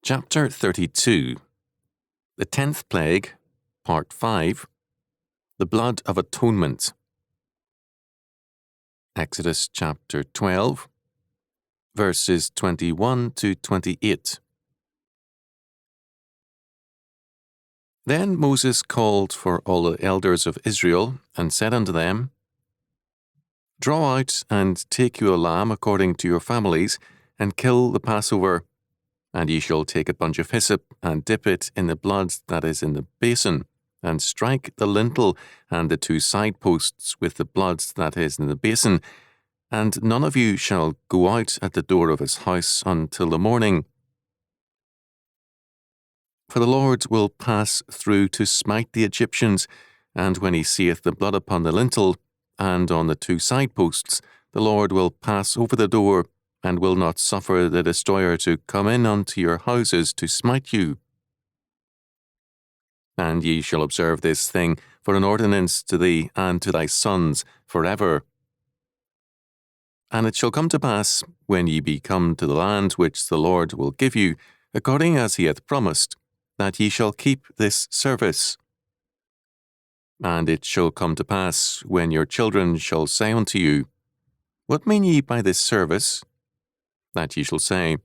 Chapter 32. The 10th Plague, Part 5. The Blood of Atonement. Exodus chapter 12, verses 21 to 28. Then Moses called for all the elders of Israel, and said unto them, Draw out and take you a lamb according to your families, and kill the Passover. And ye shall take a bunch of hyssop, and dip it in the blood that is in the basin, and strike the lintel and the two side posts with the blood that is in the basin. And none of you shall go out at the door of his house until the morning. For the Lord will pass through to smite the Egyptians, and when he seeth the blood upon the lintel and on the two side posts, the Lord will pass over the door, and will not suffer the destroyer to come in unto your houses to smite you. And ye shall observe this thing for an ordinance to thee and to thy sons forever. And it shall come to pass, when ye be come to the land which the Lord will give you, according as he hath promised, that ye shall keep this service. And it shall come to pass, when your children shall say unto you, What mean ye by this service? That ye shall say,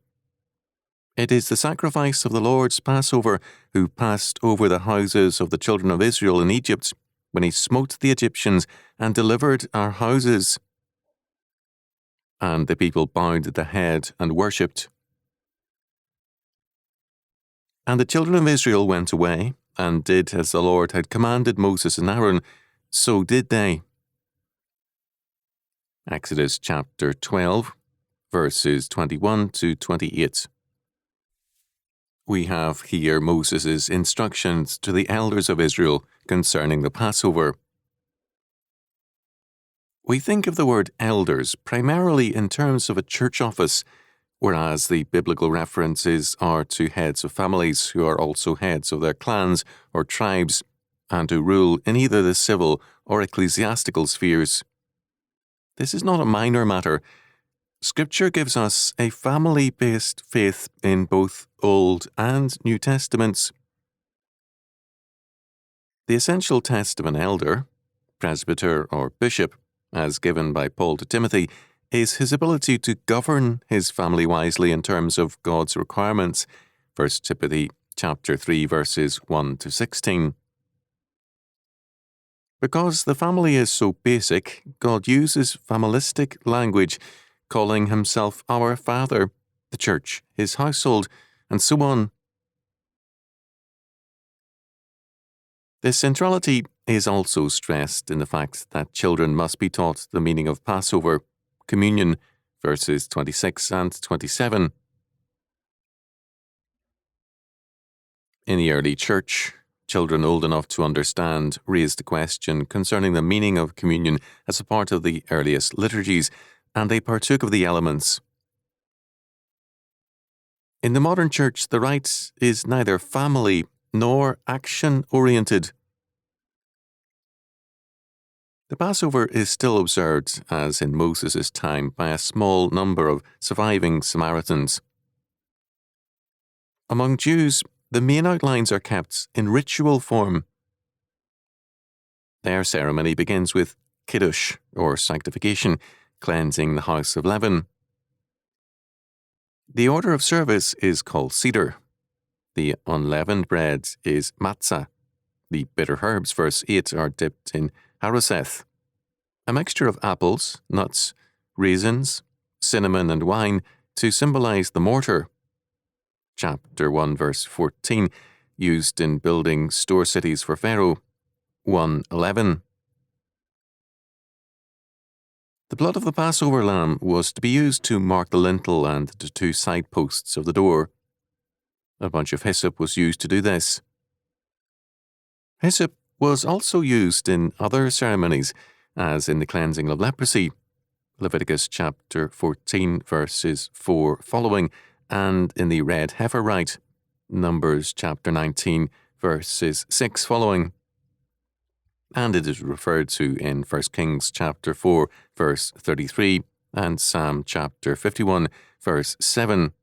It is the sacrifice of the Lord's Passover, who passed over the houses of the children of Israel in Egypt, when he smote the Egyptians, and delivered our houses. And the people bowed the head and worshipped. And the children of Israel went away, and did as the Lord had commanded Moses and Aaron, so did they. Exodus chapter 12, verses 21 to 28. We have here Moses' instructions to the elders of Israel concerning the Passover. We think of the word elders primarily in terms of a church office, whereas the biblical references are to heads of families who are also heads of their clans or tribes, and who rule in either the civil or ecclesiastical spheres. This is not a minor matter. Scripture gives us a family-based faith in both Old and New Testaments. The essential test of an elder, presbyter or bishop, as given by Paul to Timothy, is his ability to govern his family wisely in terms of God's requirements. 1 Timothy chapter 3, verses 1 to 16. Because the family is so basic, God uses familistic language, calling himself our Father, the church, his household, and so on. This centrality is also stressed in the fact that children must be taught the meaning of Passover, communion, verses 26 and 27. In the early church, children old enough to understand raised the question concerning the meaning of communion as a part of the earliest liturgies, and they partook of the elements. In the modern church, the rite is neither family nor action-oriented. The Passover is still observed, as in Moses' time, by a small number of surviving Samaritans. Among Jews, the main outlines are kept in ritual form. Their ceremony begins with kiddush, or sanctification, cleansing the house of leaven. The order of service is called seder. The unleavened bread is matzah. The bitter herbs, verse 8, are dipped in haroseth, a mixture of apples, nuts, raisins, cinnamon, and wine to symbolize the mortar. Chapter 1, verse 14, used in building store cities for Pharaoh. 1:11. The blood of the Passover lamb was to be used to mark the lintel and the two side posts of the door. A bunch of hyssop was used to do this. Hyssop was also used in other ceremonies, as in the cleansing of leprosy, Leviticus chapter 14, verses 4 following, and in the red heifer rite, Numbers chapter 19, verses 6 following. And it is referred to in 1 Kings chapter 4, verse 33, and Psalm chapter 51, verse 7.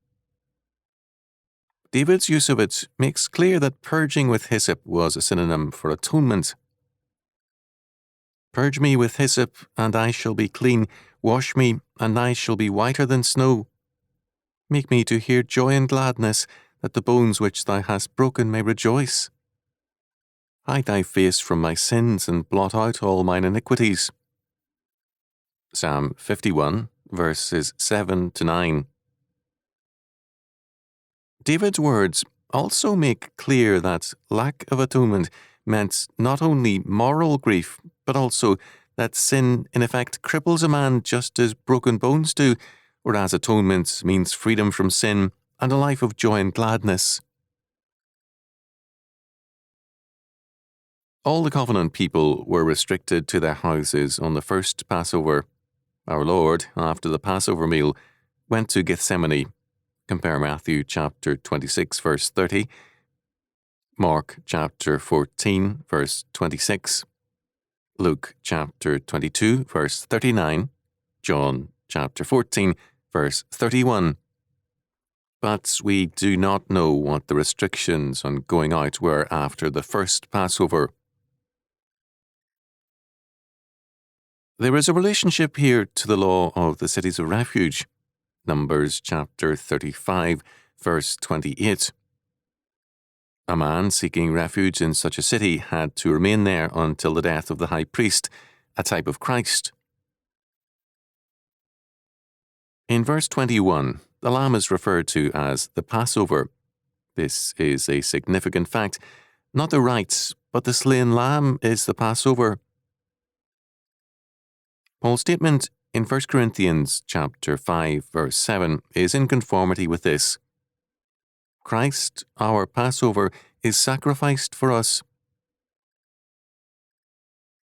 David's use of it makes clear that purging with hyssop was a synonym for atonement. Purge me with hyssop, and I shall be clean. Wash me, and I shall be whiter than snow. Make me to hear joy and gladness, that the bones which thou hast broken may rejoice. Hide thy face from my sins, and blot out all mine iniquities. Psalm 51, verses 7 to 9. David's words also make clear that lack of atonement meant not only moral grief, but also that sin in effect cripples a man just as broken bones do, whereas atonement means freedom from sin and a life of joy and gladness. All the covenant people were restricted to their houses on the first Passover. Our Lord, after the Passover meal, went to Gethsemane. Compare Matthew chapter 26, verse 30, Mark chapter 14, verse 26, Luke chapter 22, verse 39, John chapter 14, verse 31. But we do not know what the restrictions on going out were after the first Passover. There is a relationship here to the law of the cities of refuge. Numbers chapter 35, verse 28. A man seeking refuge in such a city had to remain there until the death of the high priest, a type of Christ. In verse 21, the lamb is referred to as the Passover. This is a significant fact. Not the rites, but the slain lamb is the Passover. Paul's statement in 1 Corinthians chapter 5, verse 7 is in conformity with this. Christ, our Passover, is sacrificed for us.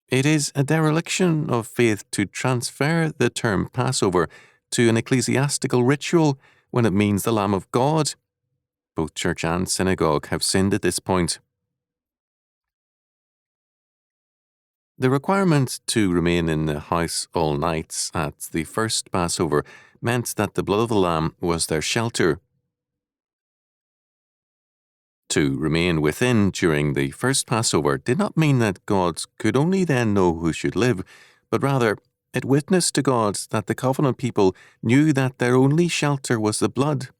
It is a dereliction of faith to transfer the term Passover to an ecclesiastical ritual when it means the Lamb of God. Both church and synagogue have sinned at this point. The requirement to remain in the house all night at the first Passover meant that the blood of the lamb was their shelter. To remain within during the first Passover did not mean that God could only then know who should live, but rather it witnessed to God that the covenant people knew that their only shelter was the blood.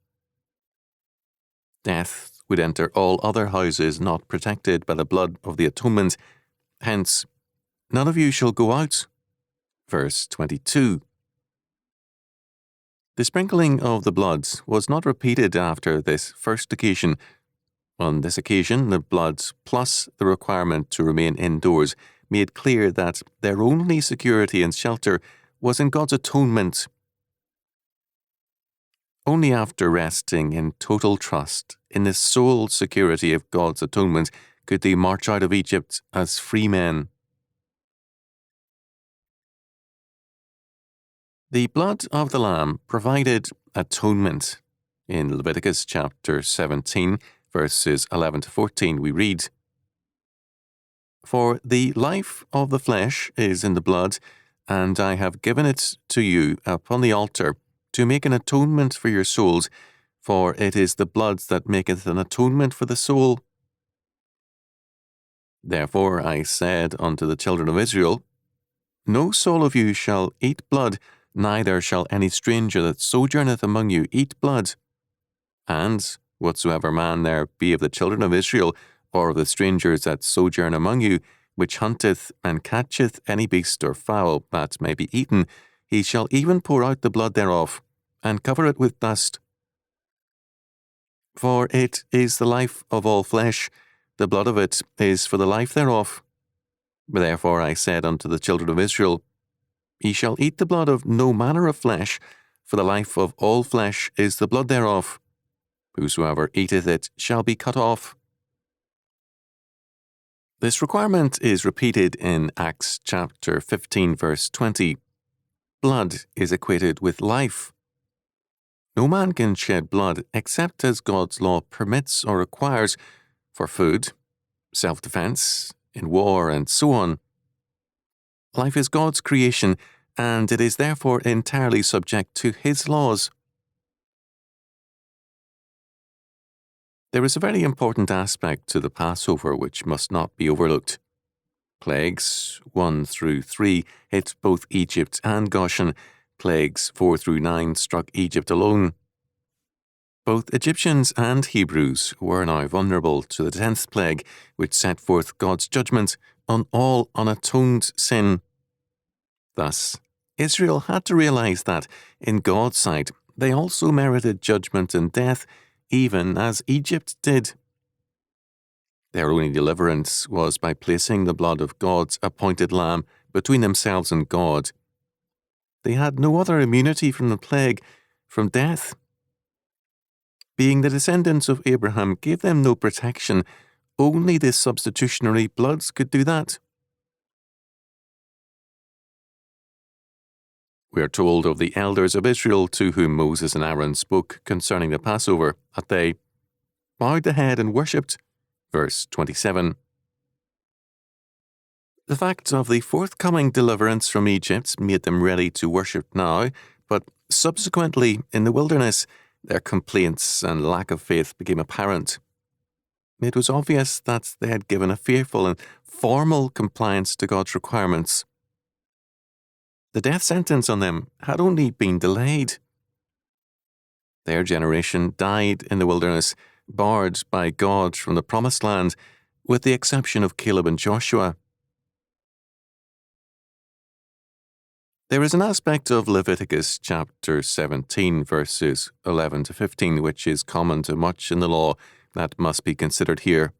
Death would enter all other houses not protected by the blood of the atonement. Hence, none of you shall go out. Verse 22. The sprinkling of the blood was not repeated after this first occasion. On this occasion, the blood plus the requirement to remain indoors made clear that their only security and shelter was in God's atonement. Only after resting in total trust in the sole security of God's atonement could they march out of Egypt as free men. The blood of the Lamb provided atonement. In Leviticus chapter 17, verses 11 to 14, we read, For the life of the flesh is in the blood, and I have given it to you upon the altar to make an atonement for your souls, for it is the blood that maketh an atonement for the soul. Therefore I said unto the children of Israel, No soul of you shall eat blood, neither shall any stranger that sojourneth among you eat blood. And whatsoever man there be of the children of Israel, or of the strangers that sojourn among you, which hunteth and catcheth any beast or fowl that may be eaten, he shall even pour out the blood thereof, and cover it with dust. For it is the life of all flesh, the blood of it is for the life thereof. Therefore I said unto the children of Israel, Ye shall eat the blood of no manner of flesh, for the life of all flesh is the blood thereof. Whosoever eateth it shall be cut off. This requirement is repeated in Acts chapter 15, verse 20. Blood is equated with life. No man can shed blood except as God's law permits or requires for food, self-defense, in war, and so on. Life is God's creation, and it is therefore entirely subject to His laws. There is a very important aspect to the Passover which must not be overlooked. Plagues 1 through 3 hit both Egypt and Goshen. Plagues 4 through 9 struck Egypt alone. Both Egyptians and Hebrews were now vulnerable to the 10th plague, which set forth God's judgment on all unatoned sin. Thus, Israel had to realize that, in God's sight, they also merited judgment and death, even as Egypt did. Their only deliverance was by placing the blood of God's appointed lamb between themselves and God. They had no other immunity from the plague, from death. Being the descendants of Abraham gave them no protection. Only the substitutionary blood could do that. We are told of the elders of Israel to whom Moses and Aaron spoke concerning the Passover, that they bowed the head and worshipped. Verse 27. The fact of the forthcoming deliverance from Egypt made them ready to worship now, but subsequently, in the wilderness, their complaints and lack of faith became apparent. It was obvious that they had given a fearful and formal compliance to God's requirements. The death sentence on them had only been delayed. Their generation died in the wilderness, barred by God from the promised land, with the exception of Caleb and Joshua. There is an aspect of Leviticus chapter 17, verses 11 to 15, which is common to much in the law, that must be considered here.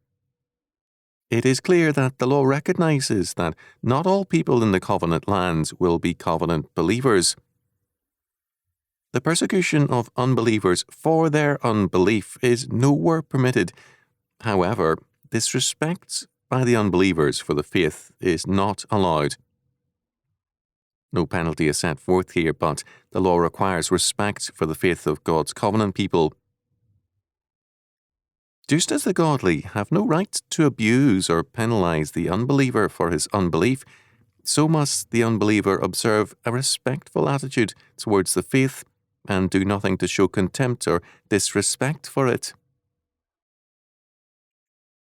It is clear that the law recognizes that not all people in the covenant land will be covenant believers. The persecution of unbelievers for their unbelief is nowhere permitted. However, disrespect by the unbelievers for the faith is not allowed. No penalty is set forth here, but the law requires respect for the faith of God's covenant people. Just as the godly have no right to abuse or penalize the unbeliever for his unbelief, so must the unbeliever observe a respectful attitude towards the faith and do nothing to show contempt or disrespect for it.